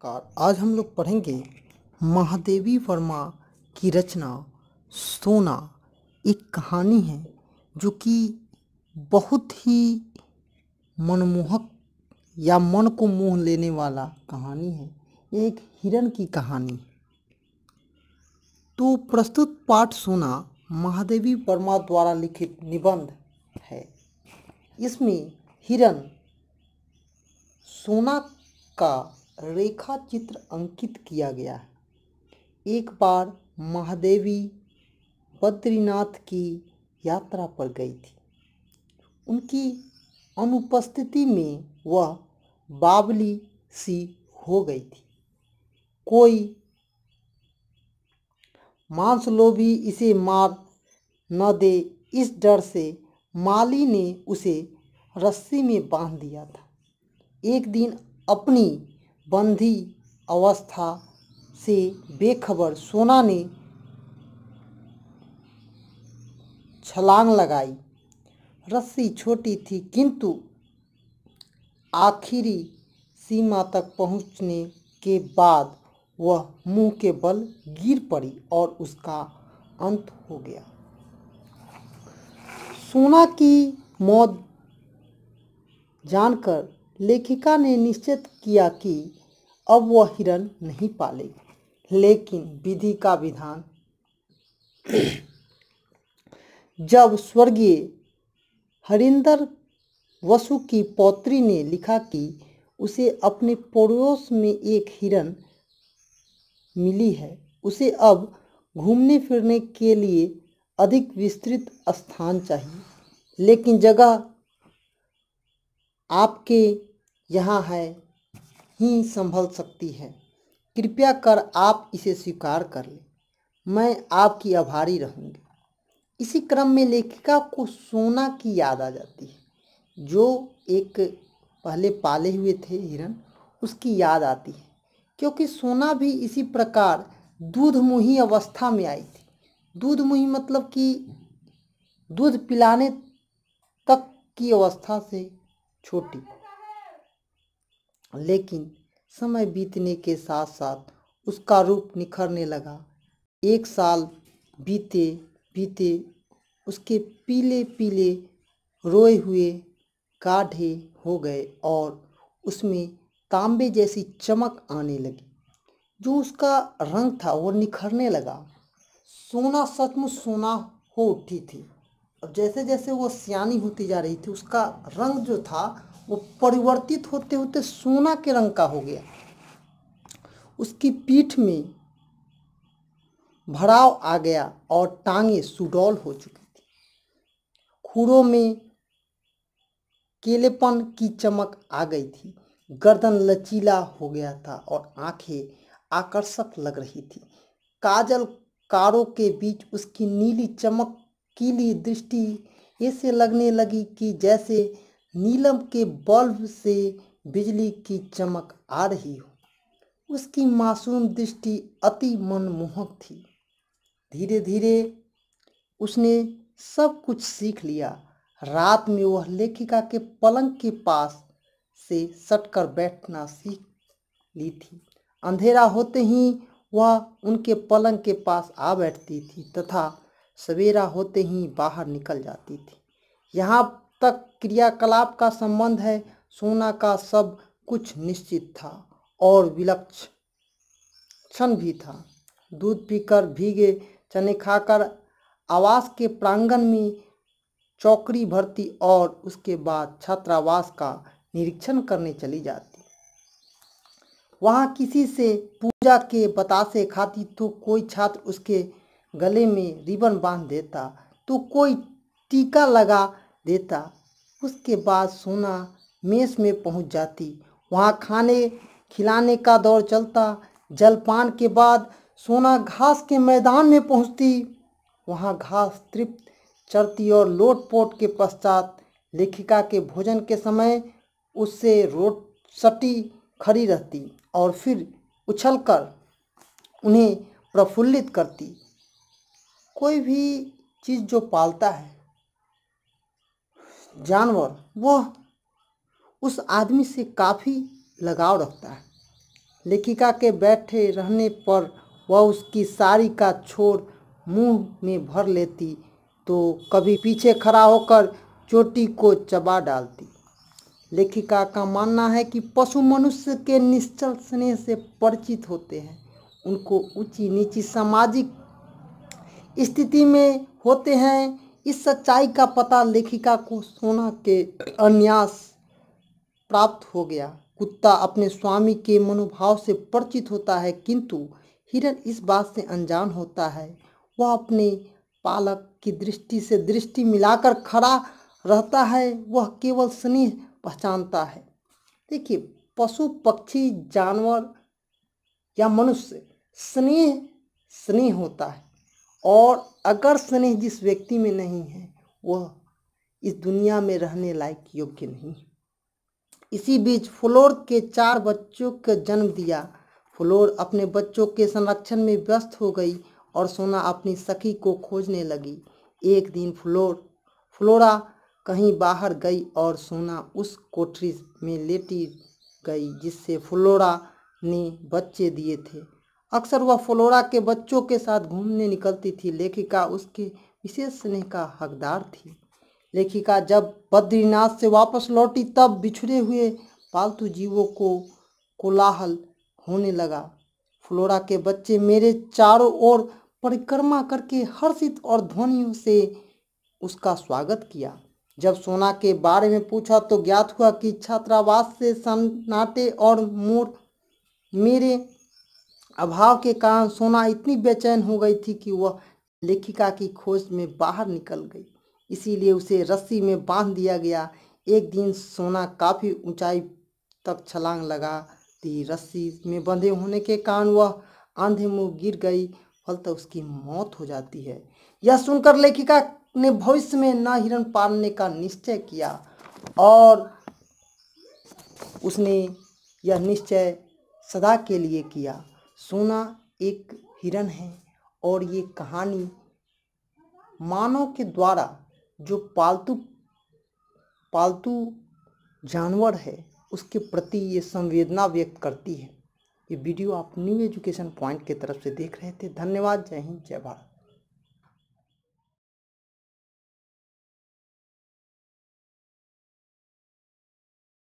आज हम लोग पढ़ेंगे महादेवी वर्मा की रचना सोना। एक कहानी है जो कि बहुत ही मनमोहक या मन को मोह लेने वाला कहानी है। एक हिरन की कहानी। तो प्रस्तुत पाठ सोना महादेवी वर्मा द्वारा लिखित निबंध है। इसमें हिरन सोना का रेखा चित्र अंकित किया गया है। एक बार महादेवी बद्रीनाथ की यात्रा पर गई थी। उनकी अनुपस्थिति में वह बावली सी हो गई थी। कोई मांसलोभी इसे मार न दे, इस डर से माली ने उसे रस्सी में बांध दिया था। एक दिन अपनी बंधी अवस्था से बेखबर सोना ने छलांग लगाई। रस्सी छोटी थी किंतु आखिरी सीमा तक पहुंचने के बाद वह मुंह के बल गिर पड़ी और उसका अंत हो गया। सोना की मौत जानकर लेखिका ने निश्चित किया कि अब वह हिरन नहीं पालेगी। लेकिन विधि का विधान। जब स्वर्गीय हरिंदर वसु की पौत्री ने लिखा कि उसे अपने पड़ोस में एक हिरन मिली है, उसे अब घूमने फिरने के लिए अधिक विस्तृत स्थान चाहिए, लेकिन जगह आपके यहाँ है ही संभल सकती है। कृपया कर आप इसे स्वीकार कर लें। मैं आपकी आभारी रहूँगी। इसी क्रम में लेखिका को सोना की याद आ जाती है, जो एक पहले पाले हुए थे हिरन, उसकी याद आती है, क्योंकि सोना भी इसी प्रकार दूधमुही अवस्था में आई थी। दूधमुही मतलब कि दूध पिलाने तक की अवस्था से छोटी। लेकिन समय बीतने के साथ साथ उसका रूप निखरने लगा। एक साल बीते बीते उसके पीले पीले रोए हुए गाढ़े हो गए और उसमें तांबे जैसी चमक आने लगी। जो उसका रंग था वो निखरने लगा। सोना सचमुच सोना हो उठी थी। और जैसे जैसे वो सियानी होती जा रही थी, उसका रंग जो था वो परिवर्तित होते होते सोना के रंग का हो गया। उसकी पीठ में भराव आ गया और टांगे सुडौल हो चुकी थी। खुरों में केलेपन की चमक आ गई थी। गर्दन लचीला हो गया था और आंखें आकर्षक लग रही थी। काजल कारों के बीच उसकी नीली चमकीली दृष्टि ऐसे लगने लगी कि जैसे नीलम के बल्ब से बिजली की चमक आ रही हो। उसकी मासूम दृष्टि अति मनमोहक थी। धीरे धीरे उसने सब कुछ सीख लिया। रात में वह लेखिका के पलंग के पास से सटकर बैठना सीख ली थी। अंधेरा होते ही वह उनके पलंग के पास आ बैठती थी तथा सवेरा होते ही बाहर निकल जाती थी। यहाँ तक क्रियाकलाप का संबंध है, सोना का सब कुछ निश्चित था और विलक्षण भी था। दूध पीकर, भीगे चने खाकर आवास के प्रांगण में चौकड़ी भरती और उसके बाद छात्रावास का निरीक्षण करने चली जाती। वहाँ किसी से पूजा के बतासे खाती तो कोई छात्र उसके गले में रिबन बांध देता तो कोई टीका लगा देता। उसके बाद सोना मेस में पहुँच जाती। वहाँ खाने खिलाने का दौर चलता। जलपान के बाद सोना घास के मैदान में पहुँचती। वहाँ घास तृप्त चरती और लोटपोट के पश्चात लेखिका के भोजन के समय उससे रोटसटी खड़ी रहती और फिर उछलकर उन्हें प्रफुल्लित करती। कोई भी चीज़ जो पालता है जानवर, वह उस आदमी से काफ़ी लगाव रखता है। लेखिका के बैठे रहने पर वह उसकी साड़ी का छोर मुंह में भर लेती तो कभी पीछे खड़ा होकर चोटी को चबा डालती। लेखिका का मानना है कि पशु मनुष्य के निश्चल स्नेह से परिचित होते हैं, उनको ऊंची नीची सामाजिक स्थिति में होते हैं। इस सच्चाई का पता लेखिका को सोना के अन्यास प्राप्त हो गया। कुत्ता अपने स्वामी के मनोभाव से परिचित होता है, किंतु हिरन इस बात से अनजान होता है। वह अपने पालक की दृष्टि से दृष्टि मिलाकर खड़ा रहता है, वह केवल स्नेह पहचानता है। देखिए, पशु पक्षी जानवर या मनुष्य स्नेह स्नेह होता है, और अगर स्नेह जिस व्यक्ति में नहीं है वह इस दुनिया में रहने लायक योग्य नहीं। इसी बीच फ्लोर के 4 बच्चों को जन्म दिया। फ्लोर अपने बच्चों के संरक्षण में व्यस्त हो गई और सोना अपनी सखी को खोजने लगी। एक दिन फ्लोरा कहीं बाहर गई और सोना उस कोठरी में लेटी गई जिससे फ्लोरा ने बच्चे दिए थे। अक्सर वह फ्लोरा के बच्चों के साथ घूमने निकलती थी। लेखिका उसके विशेष स्नेह का हकदार थी। लेखिका जब बद्रीनाथ से वापस लौटी तब बिछड़े हुए पालतू जीवों को कोलाहल होने लगा। फ्लोरा के बच्चे मेरे चारों ओर परिक्रमा करके हर्षित और ध्वनियों से उसका स्वागत किया। जब सोना के बारे में पूछा तो ज्ञात हुआ कि छात्रावास से सन्नाटे और मेरे अभाव के कारण सोना इतनी बेचैन हो गई थी कि वह लेखिका की खोज में बाहर निकल गई। इसीलिए उसे रस्सी में बांध दिया गया। एक दिन सोना काफ़ी ऊंचाई तक छलांग लगाती। रस्सी में बंधे होने के कारण वह आंधे मुंह गिर गई, फलतः उसकी मौत हो जाती है। यह सुनकर लेखिका ने भविष्य में न हिरण पालने का निश्चय किया और उसने यह निश्चय सदा के लिए किया। सोना एक हिरण है और ये कहानी मानव के द्वारा जो पालतू जानवर है उसके प्रति ये संवेदना व्यक्त करती है। ये वीडियो आप न्यू एजुकेशन पॉइंट की तरफ से देख रहे थे। धन्यवाद। जय हिंद, जय भारत।